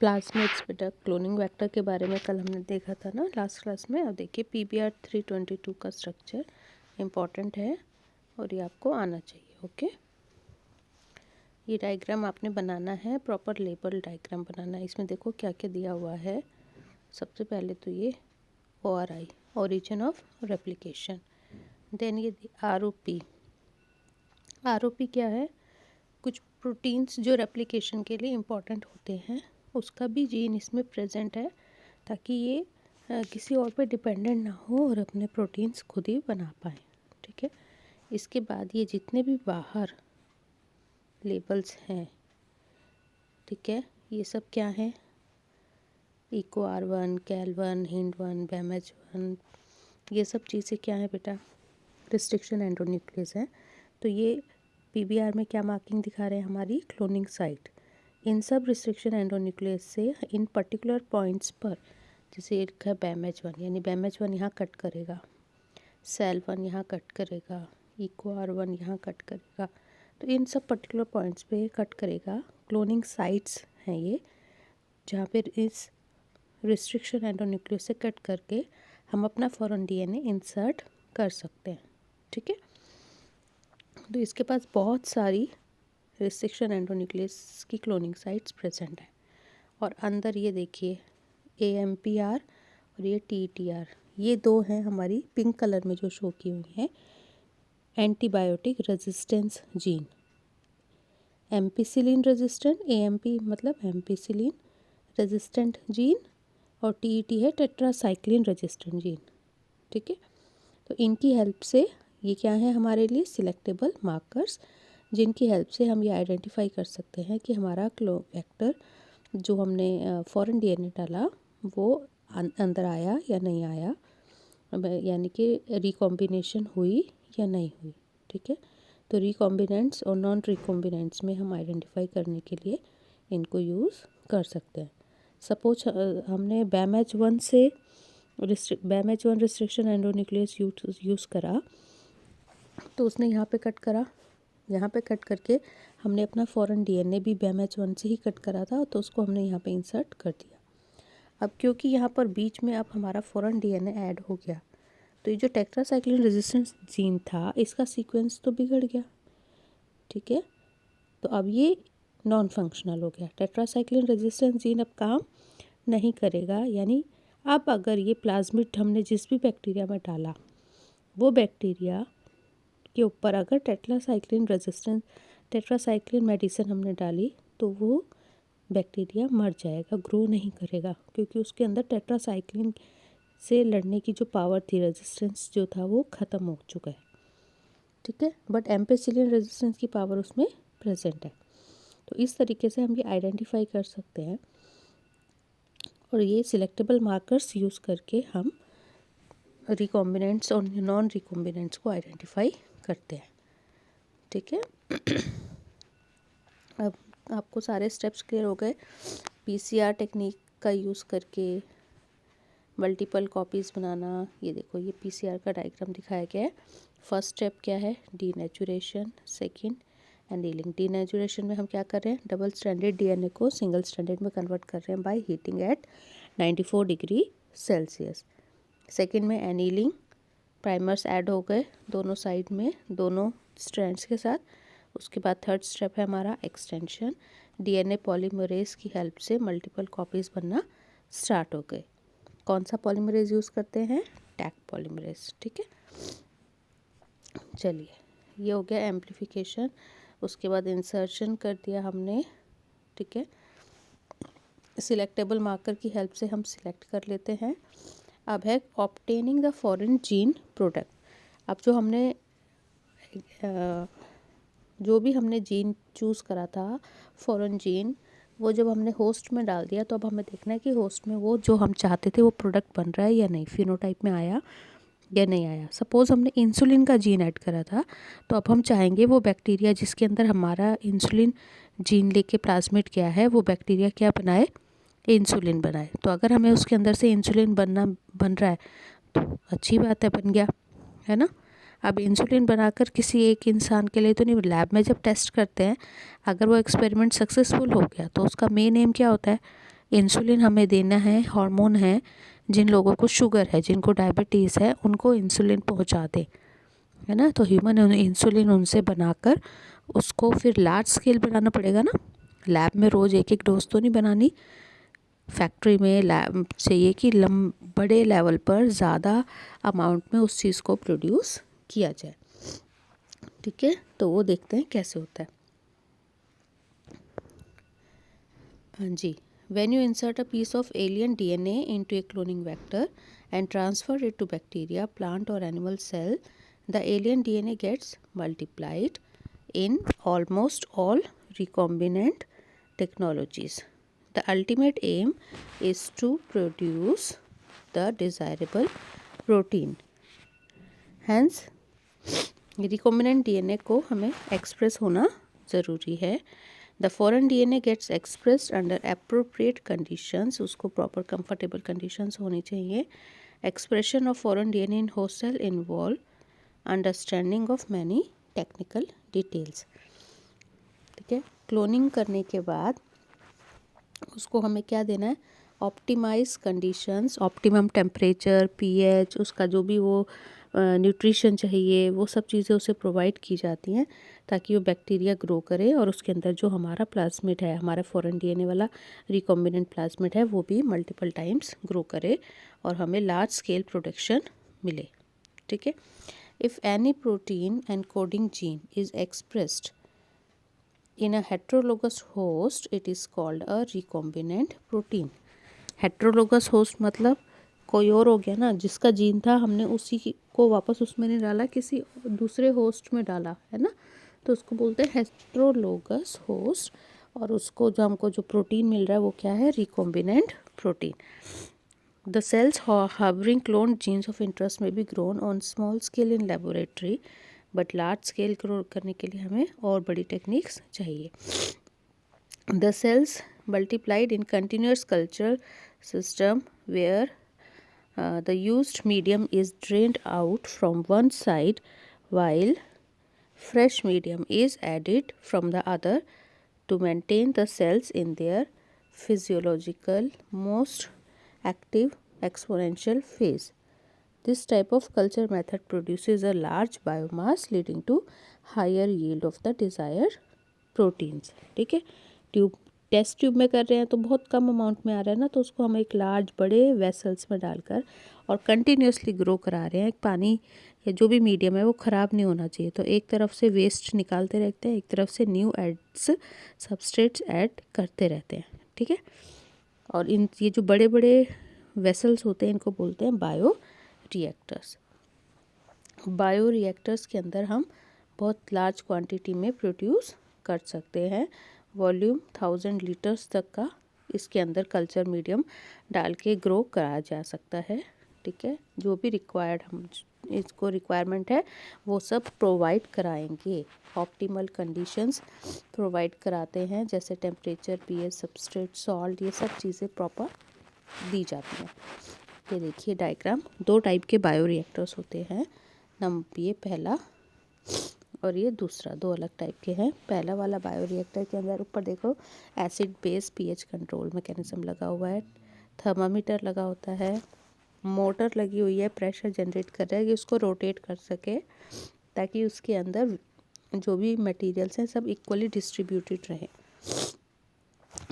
Plasmids बेटा cloning vector के बारे में कल हमने देखा था ना लास्ट क्लास में। अब देखिए PBr322 का स्ट्रक्चर इम्पॉर्टेंट है और ये आपको आना चाहिए। ओके, ये डायग्राम आपने बनाना है, प्रॉपर लेबल डायग्राम बनाना है। इसमें देखो क्या क्या दिया हुआ है। सबसे पहले तो ये ORI, origin of replication. Then ये ROP क्या है? कुछ प्रोटीन्स जो रेप्लिकेशन के लिए इम्पॉर्टेंट होते हैं, उसका भी जीन इसमें प्रेजेंट है, ताकि ये किसी और पे डिपेंडेंट ना हो और अपने प्रोटीन्स खुद ही बना पाए। ठीक है, इसके बाद ये जितने भी बाहर लेबल्स हैं, ठीक है, ये सब क्या है? EcoR1, CAL1, HIND1, BAMH1, ये सब चीज़ें क्या है बेटा? रिस्ट्रिक्शन एंडोन्यूक्लियस है। तो ये PBR में क्या मार्किंग दिखा रहे हैं? हमारी क्लोनिंग साइट। इन सब रिस्ट्रिक्शन एंडोन्यूक्लियस से इन पर्टिकुलर पॉइंट्स पर, जैसे एक है BAMH1, यानी BAMH1 यहाँ कट करेगा, CAL1 यहाँ कट करेगा, EcoR1 यहाँ कट करेगा। तो इन सब पर्टिकुलर पॉइंट्स पे कट करेगा। क्लोनिंग साइट्स हैं ये, जहाँ पर इस रिस्ट्रिक्शन एंडोन्यूक्लियस से कट करके हम अपना फॉरेन DNA इंसर्ट कर सकते हैं। ठीक है, तो इसके पास बहुत सारी रिस्ट्रिक्शन एंडोन्यूक्लियस की क्लोनिंग साइट्स प्रेजेंट है। और अंदर ये देखिए AMPR और ये TTR, ये दो हैं हमारी पिंक कलर में जो शो की हुई हैं, antibiotic resistance gene. Ampicillin resistant, AMP मतलब एम्पिसिलिन रेजिस्टेंट जीन, और TET है टेट्रासाइक्लिन रेजिस्टेंट जीन। ठीक है, तो इनकी हेल्प से ये क्या है हमारे लिए? सिलेक्टेबल मार्कर्स, जिनकी हेल्प से हम ये आइडेंटिफाई कर सकते हैं कि हमारा वेक्टर जो हमने फॉरेन DNA डाला वो अंदर आया या नहीं आया, यानी कि रिकॉम्बिनेशन हुई या नहीं हुई। ठीक है, तो रिकॉम्बिनेंट्स और नॉन रिकॉम्बिनेंट्स में हम आइडेंटिफाई करने के लिए इनको यूज़ कर सकते हैं। सपोज हमने BAMH1 से BAMH1 रिस्ट्रिक्शन एंडोन्यूक्लियस यूज़ करा, तो उसने यहाँ पे कट करा, यहाँ पे कट करके हमने अपना फॉरेन DNA भी BAMH1 से ही कट करा था, तो उसको हमने यहाँ पे इंसर्ट कर दिया। अब क्योंकि यहाँ पर बीच में अब हमारा फॉरेन DNA ऐड हो गया, तो ये जो टेट्रासाइक्लिन रेजिस्टेंस जीन था, इसका सीक्वेंस तो बिगड़ गया। ठीक है, तो अब ये नॉन फंक्शनल हो गया। टेट्रासाइक्लिन रेजिस्टेंस जीन अब काम नहीं करेगा। यानी अब अगर ये प्लाज्मिड हमने जिस भी बैक्टीरिया में डाला, वो बैक्टीरिया के ऊपर अगर टेट्रासाइक्लिन मेडिसिन हमने डाली, तो वो बैक्टीरिया मर जाएगा, ग्रो नहीं करेगा, क्योंकि उसके अंदर टेट्रासाइक्लिन से लड़ने की जो पावर थी, रेजिस्टेंस जो था, वो ख़त्म हो चुका है। ठीक है, बट एम्पेसिलिन रेजिस्टेंस की पावर उसमें प्रेजेंट है। तो इस तरीके से हम ये आइडेंटिफाई कर सकते हैं, और ये सिलेक्टेबल मार्कर्स यूज़ करके हम रिकॉम्बिनेंट्स और नॉन रिकॉम्बिनेंट्स को आइडेंटिफाई करते हैं। ठीक है, अब आपको सारे स्टेप्स क्लियर हो गए। PCR टेक्निक का यूज़ करके मल्टीपल कॉपीज़ बनाना, ये देखो ये PCR का डायग्राम दिखाया गया है। फर्स्ट स्टेप क्या है? डीनेचुरेशन। Second annealing. डीनेचुरेशन में हम क्या कर रहे हैं? डबल स्ट्रैंडेड DNA को सिंगल स्ट्रैंडेड में कन्वर्ट कर रहे हैं by heating eight 94 degree Celsius. Second में एनीलिंग, प्राइमर्स ऐड हो गए दोनों साइड में, दोनों स्ट्रैंड्स के साथ। उसके बाद थर्ड स्टेप है हमारा एक्सटेंशन। DNA पॉलीमरेज की हेल्प से मल्टीपल कॉपीज़ बनना स्टार्ट हो गए। कौन सा पॉलीमरेज यूज़ करते हैं? Taq polymerase. ठीक है, चलिए ये हो गया एम्प्लीफिकेशन। उसके बाद इंसर्शन कर दिया हमने। ठीक है, सिलेक्टेबल मार्कर की हेल्प से हम सिलेक्ट कर लेते हैं। अब है obtaining the foreign gene product. अब जो भी हमने जीन चूज़ करा था फॉरेन जीन, वो जब हमने होस्ट में डाल दिया, तो अब हमें देखना है कि होस्ट में वो जो हम चाहते थे वो प्रोडक्ट बन रहा है या नहीं, फिनोटाइप में आया या नहीं आया। सपोज़ हमने इंसुलिन का जीन ऐड करा था, तो अब हम चाहेंगे वो बैक्टीरिया जिसके अंदर हमारा इंसुलिन जीन लेके प्लाज्मिड गया है, वो बैक्टीरिया क्या बनाए? इंसुलिन बनाए। तो अगर हमें उसके अंदर से इंसुलिन बन रहा है, तो अच्छी बात है, बन गया, है ना। अब इंसुलिन बनाकर किसी एक इंसान के लिए तो नहीं, लैब में जब टेस्ट करते हैं, अगर वो एक्सपेरिमेंट सक्सेसफुल हो गया, तो उसका मेन एम क्या होता है? इंसुलिन हमें देना है, हार्मोन है, जिन लोगों को शुगर है, जिनको डायबिटीज़ है, उनको इंसुलिन पहुंचा दे, है ना। तो ह्यूमन इंसुलिन उनसे बनाकर उसको फिर लार्ज स्केल बनाना पड़ेगा ना। लैब में रोज़ एक एक डोज तो नहीं बनानी, फैक्ट्री में लैब चाहिए कि बड़े लेवल पर ज़्यादा अमाउंट में उस चीज़ को प्रोड्यूस किया जाए, ठीक है। तो वो देखते हैं कैसे होता है। हाँ जी, when you insert a piece of alien DNA into a cloning vector and transfer it to bacteria, plant or animal cell, the alien DNA gets multiplied in almost all recombinant technologies. The ultimate aim is to produce the desirable protein. Hence, recombinant DNA को हमें express होना ज़रूरी है। The foreign DNA gets expressed under appropriate conditions, उसको proper comfortable conditions होनी चाहिए। Expression of foreign DNA in host cell involve understanding of many technical details, ठीक है। क्लोनिंग करने के बाद उसको हमें क्या देना है, optimise conditions, optimum temperature, pH, उसका जो भी वो न्यूट्रिशन चाहिए वो सब चीज़ें उसे प्रोवाइड की जाती हैं ताकि वो बैक्टीरिया ग्रो करे और उसके अंदर जो हमारा प्लाज्मिड है, हमारा फॉरेन डीएनए वाला रिकॉम्बिनेंट प्लाज्मिड है, वो भी मल्टीपल टाइम्स ग्रो करे और हमें लार्ज स्केल प्रोडक्शन मिले, ठीक है। If any protein encoding gene is expressed in a heterologous host, it is called a recombinant protein. Heterologous host मतलब कोई और हो गया ना, जिसका जीन था हमने उसी को वापस उसमें नहीं डाला, किसी दूसरे होस्ट में डाला, है ना। तो उसको बोलते हैं हेट्रोलोगस होस्ट, और उसको जो हमको जो प्रोटीन मिल रहा है वो क्या है, recombinant protein. The cells harbouring cloned genes of interest में be grown on small scale in laboratory, but large scale grow करने के लिए हमें और बड़ी टेक्निक्स चाहिए। The cells multiplied in continuous culture system where the used medium is drained out from one side while fresh medium is added from the other to maintain the cells in their physiological most active exponential phase. This type of culture method produces a large biomass leading to higher yield of the desired proteins, ठीक है। Test tube में कर रहे हैं तो बहुत कम amount में आ रहा है ना, तो उसको हम एक लार्ज बड़े वेसल्स में डालकर और कंटिन्यूसली ग्रो करा रहे हैं। एक पानी या जो भी मीडियम है वो ख़राब नहीं होना चाहिए, तो एक तरफ से वेस्ट निकालते रहते हैं, एक तरफ से न्यू एड्स सबस्ट्रेट्स ऐड करते रहते हैं, ठीक है। और ये जो बड़े बड़े वेसल्स होते हैं इनको बोलते हैं बायो रिएक्टर्स। बायो रिएक्टर्स के अंदर हम बहुत लार्ज क्वांटिटी में प्रोड्यूस कर सकते हैं। वॉल्यूम 1000 लीटर्स तक का इसके अंदर कल्चर मीडियम डाल के ग्रो कराया जा सकता है, ठीक है। जो भी रिक्वायर्ड हम इसको रिक्वायरमेंट है वो सब प्रोवाइड कराएंगे। ऑप्टिमल कंडीशंस प्रोवाइड कराते हैं, जैसे टेम्परेचर, पीएच, सबस्ट्रेट, सॉल्ट, ये सब चीज़ें प्रॉपर दी जाती हैं। ये देखिए डायग्राम, 2 टाइप के बायो रिएक्टर्स होते हैं, ये पहला और ये दूसरा, 2 अलग टाइप के हैं। पहला वाला बायो रिएक्टर के अंदर ऊपर देखो acid base pH control mechanism लगा हुआ है, थर्मामीटर लगा होता है, मोटर लगी हुई है, प्रेशर जनरेट कर रहा है कि उसको रोटेट कर सके ताकि उसके अंदर जो भी मटेरियल्स हैं सब इक्वली डिस्ट्रीब्यूटेड रहे।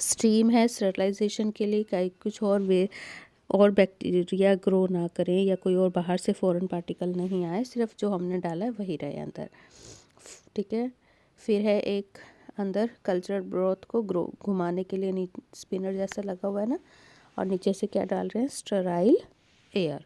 स्टीम है स्टरलाइजेशन के लिए, कहीं कुछ और बैक्टीरिया ग्रो ना करें या कोई और बाहर से फॉरेन पार्टिकल नहीं आए, सिर्फ जो हमने डाला है वही रहे अंदर, ठीक है। फिर है एक अंदर कल्चर ब्रोथ को ग्रो घुमाने के लिए स्पिनर जैसा लगा हुआ है ना, और नीचे से क्या डाल रहे हैं, स्टेराइल एयर।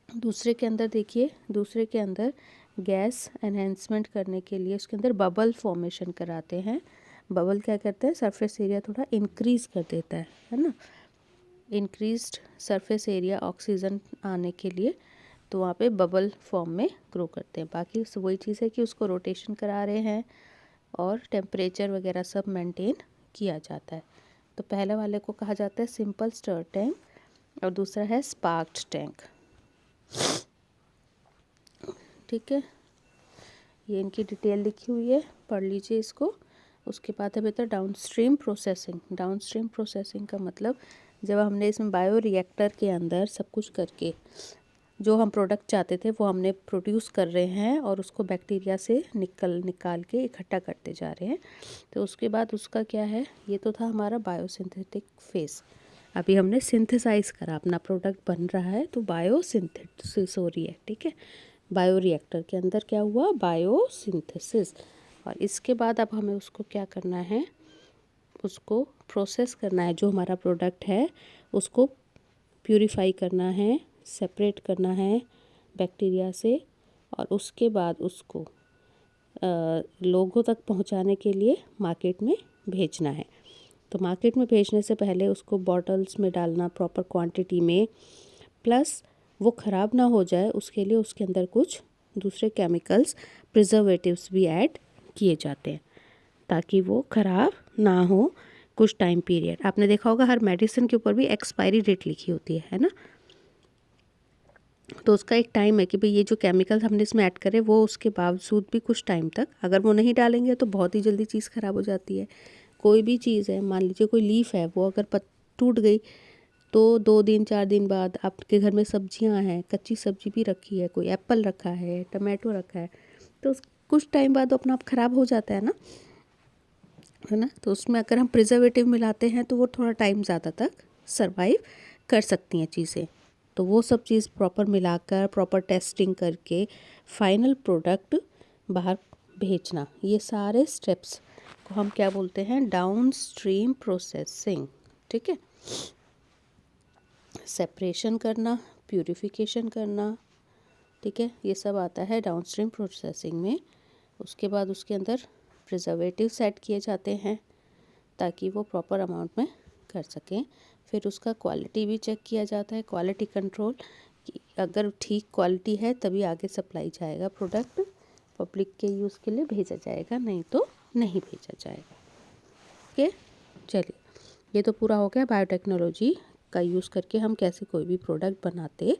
दूसरे के अंदर देखिए, दूसरे के अंदर गैस एनहेंसमेंट करने के लिए उसके अंदर बबल फॉर्मेशन कराते हैं। बबल क्या करते हैं, सरफेस एरिया थोड़ा इंक्रीज़ कर देता है ना। इंक्रीज्ड सरफेस एरिया ऑक्सीजन आने के लिए, तो वहाँ पे बबल फॉर्म में ग्रो करते हैं। बाकी वही चीज़ है कि उसको रोटेशन करा रहे हैं और टेम्परेचर वगैरह सब मेंटेन किया जाता है। तो पहले वाले को कहा जाता है सिंपल स्टर टैंक और दूसरा है स्पार्क्ड टैंक, ठीक है। ये इनकी डिटेल लिखी हुई है, पढ़ लीजिए इसको। उसके बाद है बेटा डाउनस्ट्रीम प्रोसेसिंग। डाउनस्ट्रीम प्रोसेसिंग का मतलब जब हमने इसमें बायो रिएक्टर के अंदर सब कुछ करके जो हम प्रोडक्ट चाहते थे वो हमने प्रोड्यूस कर रहे हैं और उसको बैक्टीरिया से निकाल के इकट्ठा करते जा रहे हैं। तो उसके बाद उसका क्या है, ये तो था हमारा बायोसिंथेटिक फेस। अभी हमने सिंथेसाइज करा, अपना प्रोडक्ट बन रहा है तो बायोसिंथेसिस हो रही है, ठीक है। बायो रिएक्टर के अंदर क्या हुआ, बायोसिंथेसिस। और इसके बाद अब हमें उसको क्या करना है, उसको प्रोसेस करना है। जो हमारा प्रोडक्ट है उसको प्यूरिफाई करना है, सेपरेट करना है बैक्टीरिया से, और उसके बाद उसको लोगों तक पहुंचाने के लिए मार्केट में भेजना है। तो मार्केट में भेजने से पहले उसको बॉटल्स में डालना प्रॉपर क्वांटिटी में, प्लस वो ख़राब ना हो जाए उसके लिए उसके अंदर कुछ दूसरे केमिकल्स, प्रिजर्वेटिव्स भी ऐड किए जाते हैं ताकि वो ख़राब ना हो कुछ टाइम पीरियड। आपने देखा होगा हर मेडिसिन के ऊपर भी एक्सपायरी डेट लिखी होती है ना। तो उसका एक टाइम है कि भाई ये जो केमिकल्स हमने इसमें ऐड करे वो उसके बावजूद भी कुछ टाइम तक अगर वो नहीं डालेंगे तो बहुत ही जल्दी चीज़ ख़राब हो जाती है। कोई भी चीज़ है, मान लीजिए कोई लीफ है, वो अगर टूट गई तो 2 दिन 4 दिन बाद आपके घर में सब्जियां हैं, कच्ची सब्जी भी रखी है, कोई एप्पल रखा है, टमाटो रखा है, तो कुछ टाइम बाद अपना आप ख़राब हो जाता है ना। तो उसमें अगर हम प्रिजर्वेटिव मिलाते हैं तो वो थोड़ा टाइम ज़्यादा तक सरवाइव कर सकती हैं चीज़ें। तो वो सब चीज़ प्रॉपर मिलाकर प्रॉपर टेस्टिंग करके फाइनल प्रोडक्ट बाहर भेजना, ये सारे स्टेप्स को हम क्या बोलते हैं, डाउन स्ट्रीम प्रोसेसिंग, ठीक है। सेपरेशन करना, प्यूरिफिकेशन करना, ठीक है, ये सब आता है डाउन स्ट्रीम प्रोसेसिंग में। उसके बाद उसके अंदर प्रिजर्वेटिव्स ऐड किए जाते हैं ताकि वो प्रॉपर अमाउंट में कर सकें। फिर उसका क्वालिटी भी चेक किया जाता है, क्वालिटी कंट्रोल, कि अगर ठीक क्वालिटी है तभी आगे सप्लाई जाएगा, प्रोडक्ट पब्लिक के यूज़ के लिए भेजा जाएगा, नहीं तो नहीं भेजा जाएगा। ओके, चलिए ये तो पूरा हो गया बायोटेक्नोलॉजी का यूज़ करके हम कैसे कोई भी प्रोडक्ट बनाते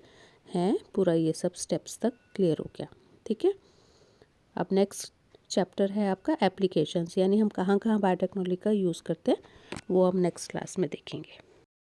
हैं, पूरा ये सब स्टेप्स तक क्लियर हो गया, ठीक है। अब नेक्स्ट चैप्टर है आपका एप्लीकेशंस, यानी हम कहाँ कहाँ बायोटेक्नोलॉजी का यूज़ करते हैं वो हम नेक्स्ट क्लास में देखेंगे।